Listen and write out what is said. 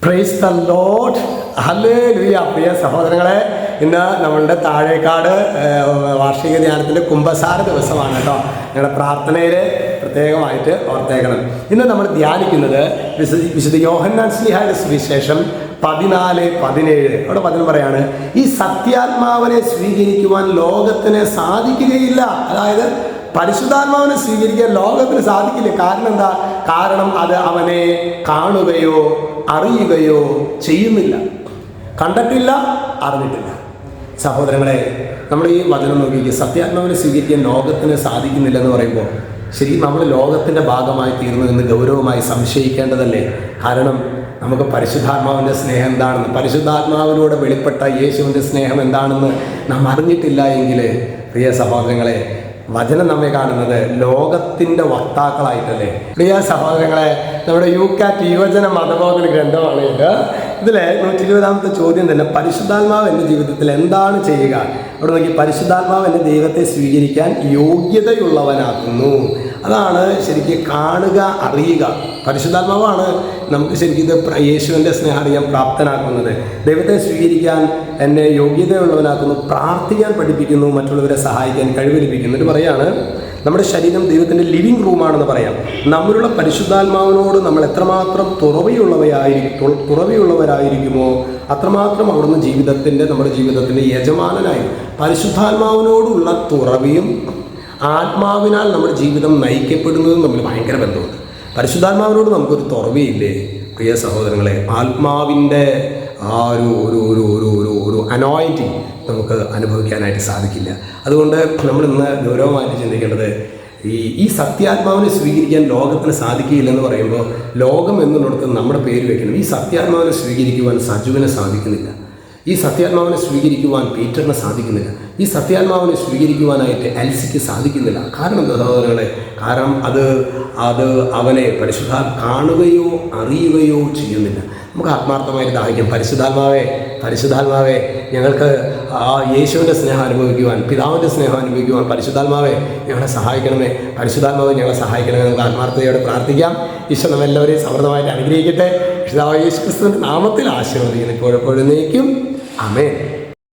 Praise the Lord. Hallelujah. പ്രിയ സഹോദരങ്ങളെ, ഇന്ന് നമ്മളുടെ താഴേക്കാട് വാർഷിക ധ്യാനത്തിൻ്റെ കുംഭസാര ദിവസമാണ് കേട്ടോ. ഞങ്ങളുടെ പ്രാർത്ഥനയിൽ പ്രത്യേകമായിട്ട് ഓർത്തേക്കണം. ഇന്ന് നമ്മൾ ധ്യാനിക്കുന്നത് വിശുദ്ധ യോഹന്നാൻ ശ്ലീഹായുടെ സുവിശേഷം 14:17. അവിടെ വചനം പറയാണ്, ഈ സത്യാത്മാവിനെ സ്വീകരിക്കുവാൻ ലോകത്തിന് സാധിക്കുകയില്ല. അതായത് പരിശുദ്ധാത്മാവിനെ സ്വീകരിക്കാൻ ലോകത്തിന് സാധിക്കില്ല. കാരണം എന്താ? കാരണം അത് അവനെ കാണുകയോ അറിയുകയോ ചെയ്യുന്നില്ല. കണ്ടിട്ടില്ല, അറിഞ്ഞിട്ടില്ല. സഹോദരങ്ങളെ, നമ്മൾ ഈ വചനം നോക്കി, സത്യാത്മാവിനെ സ്വീകരിക്കാൻ ലോകത്തിന് സാധിക്കുന്നില്ല എന്ന് പറയുമ്പോൾ ശരിക്കും നമ്മൾ ലോകത്തിൻ്റെ ഭാഗമായി തീർന്നു എന്ന് ഗൗരവമായി സംശയിക്കേണ്ടതല്ലേ? കാരണം നമുക്ക് പരിശുദ്ധാത്മാവിൻ്റെ സ്നേഹം എന്താണെന്ന്, പരിശുദ്ധാത്മാവിലൂടെ വെളിപ്പെട്ട യേശുവിൻ്റെ സ്നേഹം എന്താണെന്ന് നാം അറിഞ്ഞിട്ടില്ല എങ്കിൽ, പ്രിയ സഹോദരങ്ങളെ, വചനം നമ്മെ കാണുന്നത് ലോകത്തിൻ്റെ വക്താക്കളായിട്ടല്ലേ? പ്രിയ സഹോദരങ്ങളെ, നമ്മുടെ യുകാറ്റ് യുവജന മതബോധന ഗ്രന്ഥമാണ് ഇത്. ഇതിലെ 120-ാമത്തെ ചോദ്യം തന്നെ, പരിശുദ്ധാത്മാവ് എൻ്റെ ജീവിതത്തിൽ എന്താണ് ചെയ്യുക? അവിടെ നോക്കി, പരിശുദ്ധാത്മാവ് എൻ്റെ ദൈവത്തെ സ്വീകരിക്കാൻ യോഗ്യതയുള്ളവനാക്കുന്നു. അതാണ് ശരിക്കും കാണുക, അറിയുക. പരിശുദ്ധാത്മാവാണ് നമുക്ക് ശരിക്കും ഇത് യേശുവിൻ്റെ സ്നേഹം അറിയാൻ പ്രാപ്തനാക്കുന്നത്. ദൈവത്തെ സ്വീകരിക്കാൻ എന്നെ യോഗ്യതയുള്ളവനാക്കുന്നു, പ്രാർത്ഥിക്കാൻ പഠിപ്പിക്കുന്നു, മറ്റുള്ളവരെ സഹായിക്കാൻ കഴിവ് എന്നിട്ട് പറയാണ്, നമ്മുടെ ശരീരം ദൈവത്തിൻ്റെ ലിവിങ് റൂമാണെന്ന് പറയാം. നമ്മളുള്ള പരിശുദ്ധാത്മാവിനോട് നമ്മൾ എത്രമാത്രം തുറവിയുള്ളവരായിരിക്കുമോ അത്രമാത്രം അവിടുന്ന് നമ്മുടെ ജീവിതത്തിൻ്റെ യജമാനനായി. പരിശുദ്ധാത്മാവിനോടുള്ള തുറവിയും ആത്മാവിനാൽ നമ്മുടെ ജീവിതം നയിക്കപ്പെടുന്നതും തമ്മിൽ ഭയങ്കര ബന്ധമുണ്ട്. പരിശുദ്ധാത്മാവിനോട് നമുക്കൊരു തുറവിയില്ലേ പ്രിയ സഹോദരങ്ങളെ? ആത്മാവിൻ്റെ ആ ഒരു അനോയിൻറ്റിങ് നമുക്ക് അനുഭവിക്കാനായിട്ട് സാധിക്കില്ല. അതുകൊണ്ട് നമ്മൾ ഇന്ന് ഗൗരവമായിട്ട് ചിന്തിക്കേണ്ടത്, ഈ സത്യാത്മാവിനെ സ്വീകരിക്കാൻ ലോകത്തിന് സാധിക്കില്ലെന്ന് പറയുമ്പോൾ ലോകം എന്നുള്ളിടത്ത് നമ്മുടെ പേര് വെക്കണം. ഈ സത്യാത്മാവിനെ സ്വീകരിക്കുവാൻ സജുവിനെ സാധിക്കുന്നില്ല. ഈ സത്യാത്മാവിനെ സ്വീകരിക്കുവാൻ പീറ്ററിന് സാധിക്കുന്നില്ല. ഈ സത്യാത്മാവിനെ സ്വീകരിക്കുവാനായിട്ട് എൽസിക്ക് സാധിക്കുന്നില്ല. കാരണം എന്താ സഹോദരങ്ങളെ? കാരണം അത് അവനെ കാണുകയോ അറിയുകയോ ചെയ്യുന്നില്ല. നമുക്ക് ആത്മാർത്ഥമായിട്ട് ദാഹിക്കും, പരിശുദ്ധാത്മാവേ ഞങ്ങൾക്ക് ആ യേശുവിൻ്റെ സ്നേഹം അനുഭവിക്കുവാൻ, പിതാവിൻ്റെ സ്നേഹം അനുഭവിക്കുവാൻ പരിശുദ്ധാത്മാവെ ഞങ്ങളെ സഹായിക്കണമേ, പരിശുദ്ധാത്മാവെ ഞങ്ങളെ സഹായിക്കണമേ. നമുക്ക് ആത്മാർത്ഥതയോടെ പ്രാർത്ഥിക്കാം. ഈശോ നമ്മെല്ലാവരെയും സമൃദ്ധമായിട്ട് അനുഗ്രഹിക്കട്ടെ. യേശു ക്രിസ്തുവിൻ്റെ നാമത്തിൽ ആശീർവദിക്കുന്നു, ഇപ്പോഴെപ്പോഴും നീക്കും. ആമേൻ.